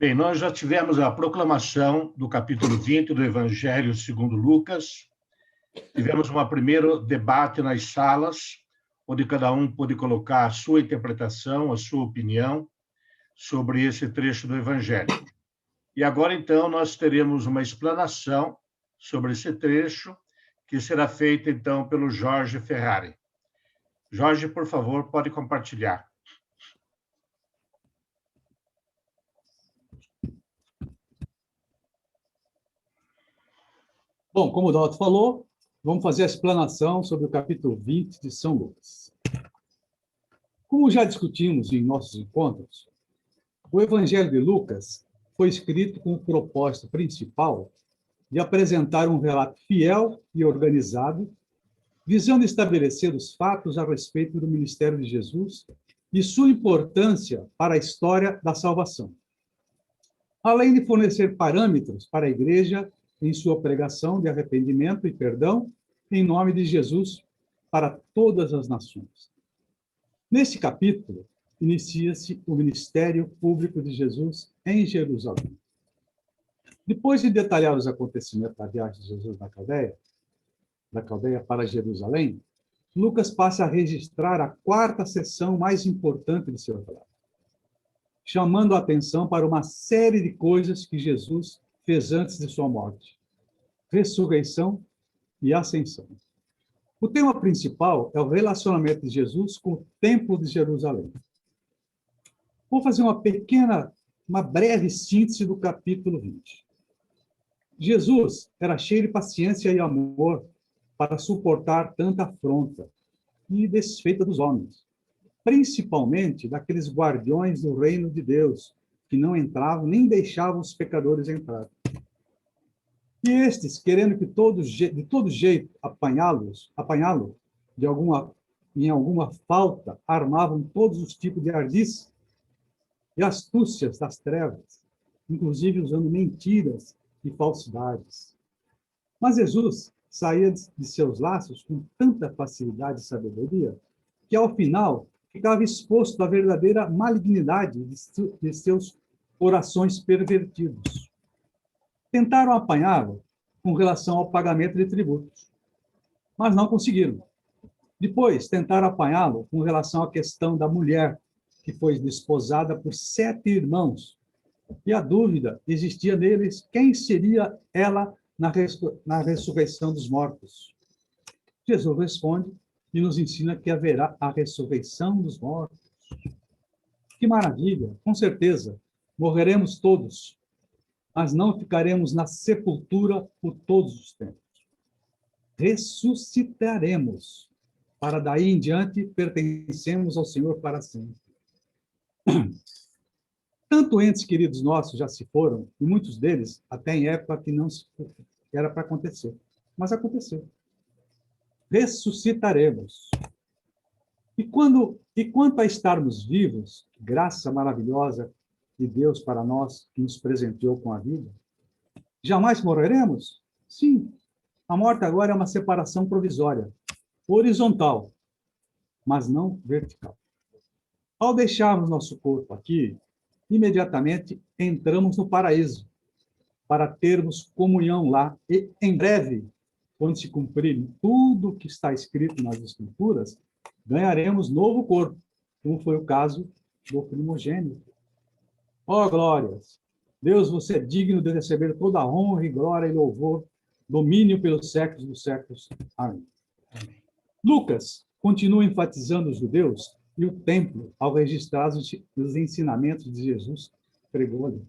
Bem, nós já tivemos a proclamação do capítulo 20 do Evangelho segundo Lucas. Tivemos um primeiro debate nas salas, onde cada um pôde colocar a sua interpretação, a sua opinião sobre esse trecho do Evangelho. E agora, então, nós teremos uma explanação sobre esse trecho, que será feita, então, pelo Jorge Ferrari. Jorge, por favor, pode compartilhar. Bom, como o Dalton falou, vamos fazer a explanação sobre o capítulo 20 de São Lucas. Como já discutimos em nossos encontros, o Evangelho de Lucas foi escrito com o propósito principal de apresentar um relato fiel e organizado, visando estabelecer os fatos a respeito do ministério de Jesus e sua importância para a história da salvação, além de fornecer parâmetros para a Igreja em sua pregação de arrependimento e perdão, em nome de Jesus, para todas as nações. Neste capítulo, inicia-se o ministério público de Jesus em Jerusalém. Depois de detalhar os acontecimentos da viagem de Jesus da Caldeia para Jerusalém, Lucas passa a registrar a quarta seção mais importante de seu relato, chamando a atenção para uma série de coisas que Jesus fez antes de sua morte: ressurreição e ascensão. O tema principal é o relacionamento de Jesus com o Templo de Jerusalém. Vou fazer uma breve síntese do capítulo 20. Jesus era cheio de paciência e amor para suportar tanta afronta e desfeita dos homens, principalmente daqueles guardiões do reino de Deus, que não entravam nem deixavam os pecadores entrar. E estes, querendo de todo jeito apanhá-lo em alguma falta, armavam todos os tipos de ardis e astúcias das trevas, inclusive usando mentiras e falsidades. Mas Jesus saía de seus laços com tanta facilidade e sabedoria que, ao final, ficava exposto à verdadeira malignidade de seus corações pervertidos. Tentaram apanhá-lo com relação ao pagamento de tributos, mas não conseguiram. Depois, tentaram apanhá-lo com relação à questão da mulher, que foi desposada por 7 irmãos, e a dúvida existia neles quem seria ela na ressurreição dos mortos. Jesus responde e nos ensina que haverá a ressurreição dos mortos. Que maravilha! Com certeza, morreremos todos, mas não ficaremos na sepultura por todos os tempos. Ressuscitaremos, para daí em diante pertencemos ao Senhor para sempre. Tanto entes queridos nossos já se foram, e muitos deles até em época que não era para acontecer, mas aconteceu. Ressuscitaremos. E quanto a estarmos vivos, graça maravilhosa de Deus para nós, que nos presenteou com a vida, jamais morreremos? Sim. A morte agora é uma separação provisória, horizontal, mas não vertical. Ao deixarmos nosso corpo aqui, imediatamente entramos no paraíso, para termos comunhão lá, e em breve, quando se cumprir tudo o que está escrito nas Escrituras, ganharemos novo corpo, como foi o caso do primogênito. Ó glórias! Deus, você é digno de receber toda a honra e glória e louvor, domínio pelos séculos dos séculos. Amém. Lucas continua enfatizando os judeus e o templo ao registrar os ensinamentos de Jesus pregou ali.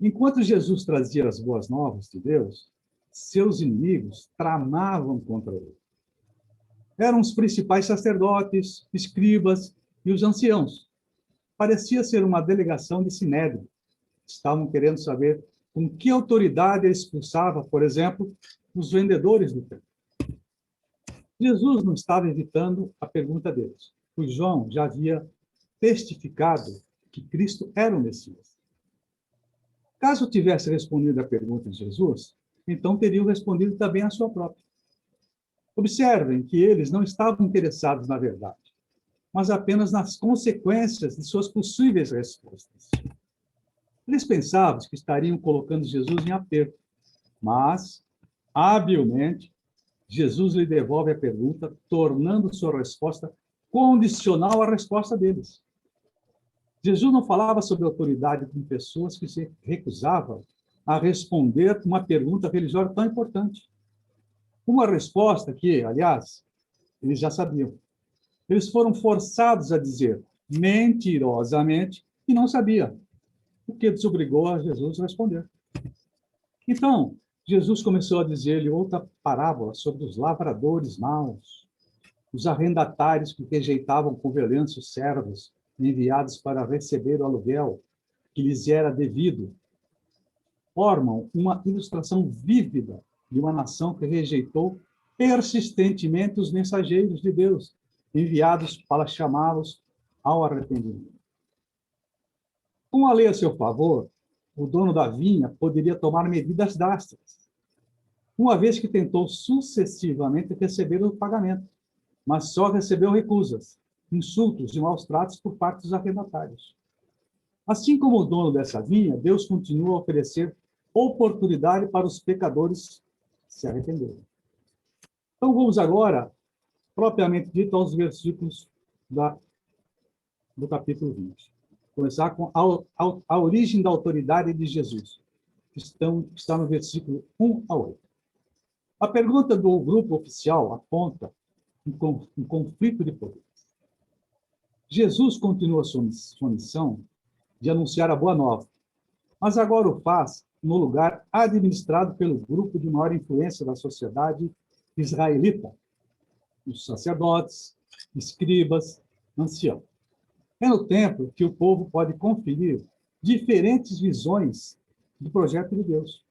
Enquanto Jesus trazia as boas novas de Deus, seus inimigos tramavam contra ele. Eram os principais sacerdotes, escribas e os anciãos. Parecia ser uma delegação de Sinédrio. Estavam querendo saber com que autoridade ele expulsava, por exemplo, os vendedores do templo. Jesus não estava evitando a pergunta deles, pois João já havia testificado que Cristo era o Messias. Caso tivesse respondido a pergunta de Jesus, então teriam respondido também a sua própria. Observem que eles não estavam interessados na verdade, mas apenas nas consequências de suas possíveis respostas. Eles pensavam que estariam colocando Jesus em aperto, mas, habilmente, Jesus lhe devolve a pergunta, tornando sua resposta condicional à resposta deles. Jesus não falava sobre autoridade com pessoas que se recusavam a responder uma pergunta religiosa tão importante. Uma resposta que, aliás, eles já sabiam. Eles foram forçados a dizer mentirosamente que não sabia, o que desobrigou a Jesus a responder. Então, Jesus começou a dizer-lhe outra parábola sobre os lavradores maus, os arrendatários que rejeitavam com violência os servos enviados para receber o aluguel que lhes era devido, formam uma ilustração vívida de uma nação que rejeitou persistentemente os mensageiros de Deus, enviados para chamá-los ao arrependimento. Com a lei a seu favor, o dono da vinha poderia tomar medidas drásticas, uma vez que tentou sucessivamente receber o pagamento, mas só recebeu recusas, insultos e maus tratos por parte dos arrendatários. Assim como o dono dessa vinha, Deus continua a oferecer oportunidade para os pecadores se arrependerem. Então vamos agora, propriamente dito, aos versículos do capítulo 20. Começar com a origem da autoridade de Jesus, que está no versículo 1 a 8. A pergunta do grupo oficial aponta um conflito de poderes. Jesus continua sua missão de anunciar a boa nova, mas agora o faz no lugar administrado pelo grupo de maior influência da sociedade israelita, os sacerdotes, escribas, anciãos. É no templo que o povo pode conferir diferentes visões do projeto de Deus,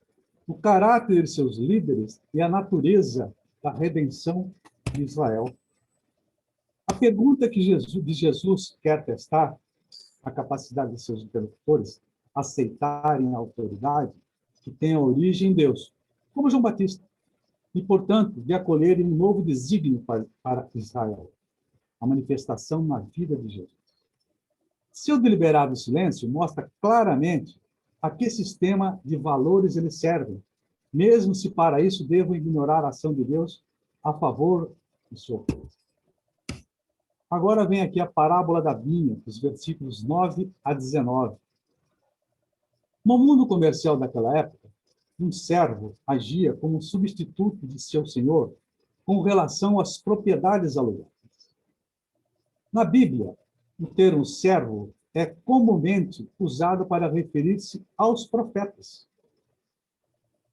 o caráter de seus líderes e a natureza da redenção de Israel. A pergunta de Jesus quer testar a capacidade de seus interlocutores aceitarem a autoridade que tem a origem em Deus, como João Batista, e, portanto, de acolherem um novo desígnio para Israel, a manifestação na vida de Jesus. Seu deliberado silêncio mostra claramente a que sistema de valores eles servem, mesmo se para isso devam ignorar a ação de Deus a favor de sua povo. Agora vem aqui a parábola da vinha, dos versículos 9 a 19. No mundo comercial daquela época, um servo agia como um substituto de seu senhor com relação às propriedades alugadas. Na Bíblia, o termo servo é comumente usado para referir-se aos profetas.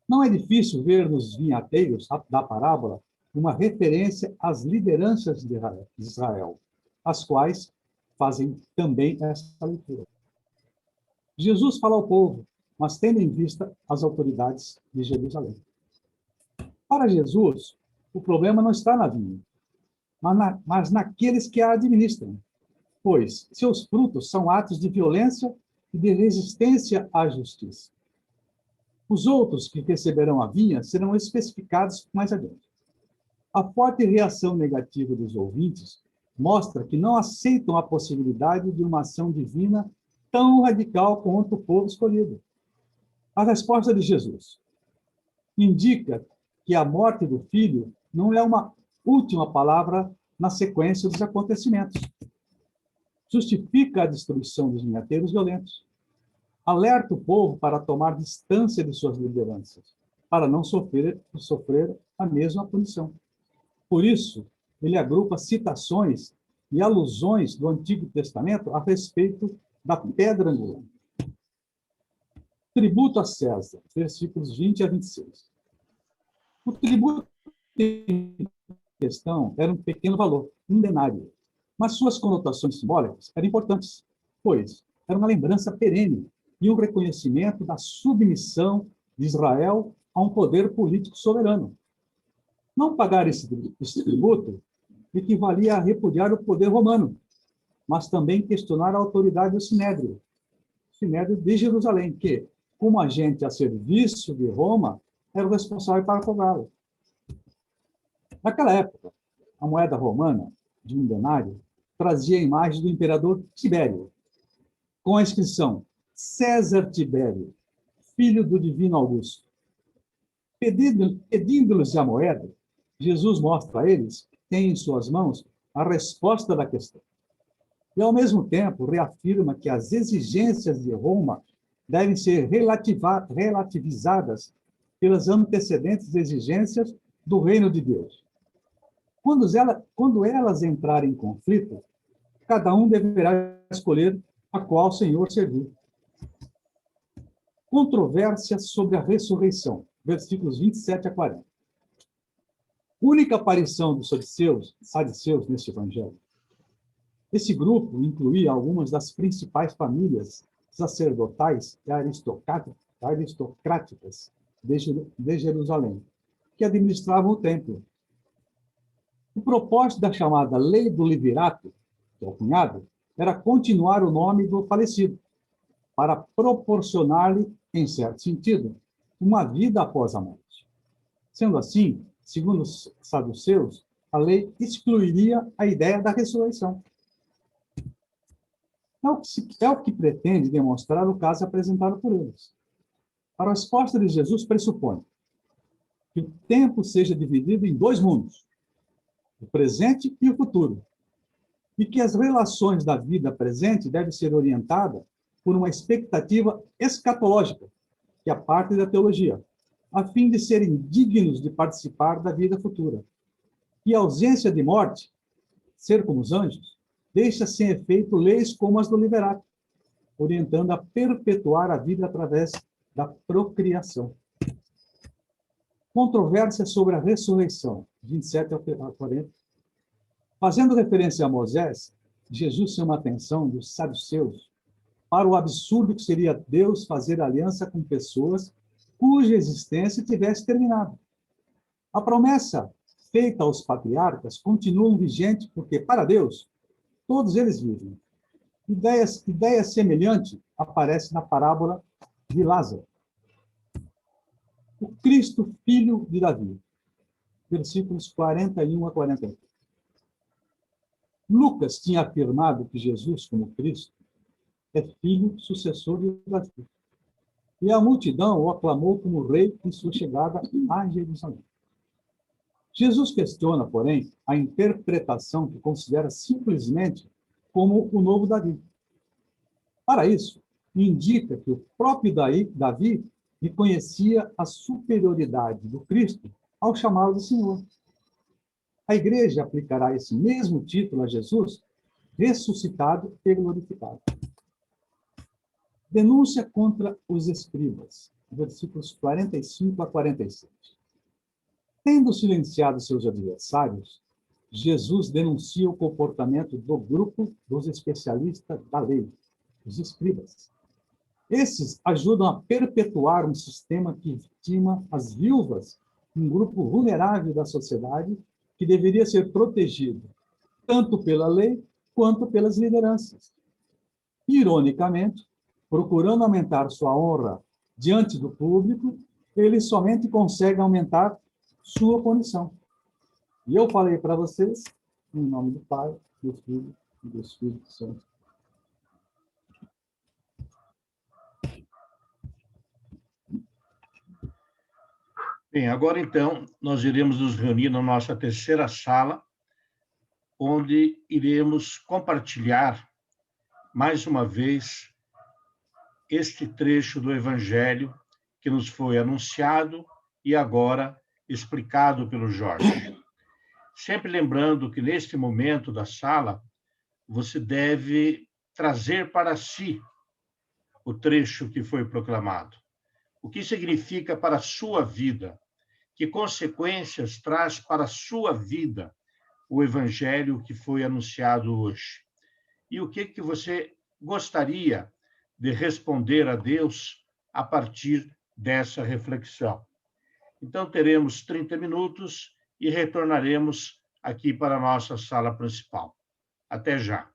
Não é difícil ver nos vinhateiros da parábola uma referência às lideranças de Israel, as quais fazem também essa leitura. Jesus fala ao povo, mas tendo em vista as autoridades de Jerusalém. Para Jesus, o problema não está na vinha, mas naqueles que a administram, pois seus frutos são atos de violência e de resistência à justiça. Os outros que receberão a vinha serão especificados mais adiante. A forte reação negativa dos ouvintes mostra que não aceitam a possibilidade de uma ação divina tão radical quanto o povo escolhido. A resposta de Jesus indica que a morte do filho não é uma última palavra na sequência dos acontecimentos. Justifica a destruição dos vinhateiros violentos. Alerta o povo para tomar distância de suas lideranças, para não sofrer a mesma punição. Por isso, ele agrupa citações e alusões do Antigo Testamento a respeito da pedra angular. Tributo a César, versículos 20 a 26. O tributo em questão era um pequeno valor, um denário, mas suas conotações simbólicas eram importantes, pois era uma lembrança perene e um reconhecimento da submissão de Israel a um poder político soberano. Não pagar esse tributo equivalia a repudiar o poder romano, mas também questionar a autoridade do Sinédrio de Jerusalém, que, como agente a serviço de Roma, era o responsável para cobrá-lo. Naquela época, a moeda romana, de um denário, trazia a imagem do imperador Tibério, com a inscrição César Tibério, filho do divino Augusto. Pedindo-lhes a moeda, Jesus mostra a eles que tem em suas mãos a resposta da questão. E, ao mesmo tempo, reafirma que as exigências de Roma devem ser relativizadas pelas antecedentes exigências do reino de Deus. Quando elas entrarem em conflito, cada um deverá escolher a qual Senhor servir. Controvérsia sobre a ressurreição, versículos 27 a 40. Única aparição dos saduceus neste evangelho. Esse grupo incluía algumas das principais famílias sacerdotais e aristocráticas de Jerusalém, que administravam o templo. O propósito da chamada Lei do Levirato, que é o cunhado, era continuar o nome do falecido, para proporcionar-lhe, em certo sentido, uma vida após a morte. Sendo assim, segundo os saduceus, a lei excluiria a ideia da ressurreição. É o que pretende demonstrar o caso apresentado por eles. A resposta de Jesus pressupõe que o tempo seja dividido em dois mundos, o presente e o futuro, e que as relações da vida presente devem ser orientadas por uma expectativa escatológica, que é a parte da teologia, a fim de serem dignos de participar da vida futura. E a ausência de morte, ser como os anjos, deixa sem efeito leis como as do Levirato, orientando a perpetuar a vida através da procriação. Controvérsia sobre a ressurreição, 27 a 40. Fazendo referência a Moisés, Jesus chama a atenção dos saduceus para o absurdo que seria Deus fazer aliança com pessoas cuja existência tivesse terminado. A promessa feita aos patriarcas continua vigente porque, para Deus, todos eles vivem. Ideia semelhante aparece na parábola de Lázaro. O Cristo, filho de Davi. Versículos 41 a 43. Lucas tinha afirmado que Jesus, como Cristo, é filho sucessor de Davi. E a multidão o aclamou como rei em sua chegada a Jerusalém. Jesus questiona, porém, a interpretação que considera simplesmente como o novo Davi. Para isso, indica que o próprio Davi reconhecia a superioridade do Cristo ao chamá-lo de Senhor. A igreja aplicará esse mesmo título a Jesus, ressuscitado e glorificado. Denúncia contra os escribas, versículos 45 a 47. Tendo silenciado seus adversários, Jesus denuncia o comportamento do grupo dos especialistas da lei, os escribas. Esses ajudam a perpetuar um sistema que vitima as viúvas, um grupo vulnerável da sociedade que deveria ser protegido tanto pela lei quanto pelas lideranças. Ironicamente, procurando aumentar sua honra diante do público, eles somente conseguem aumentar sua condição. E eu falei para vocês, em nome do Pai, do Filho e do Espírito Santo. Bem, agora então, nós iremos nos reunir na nossa terceira sala, onde iremos compartilhar, mais uma vez, este trecho do Evangelho que nos foi anunciado e agora explicado pelo Jorge. Sempre lembrando que, neste momento da sala, você deve trazer para si o trecho que foi proclamado. O que significa para a sua vida? Que consequências traz para a sua vida o Evangelho que foi anunciado hoje? E o que você gostaria de responder a Deus a partir dessa reflexão? Então, teremos 30 minutos e retornaremos aqui para a nossa sala principal. Até já.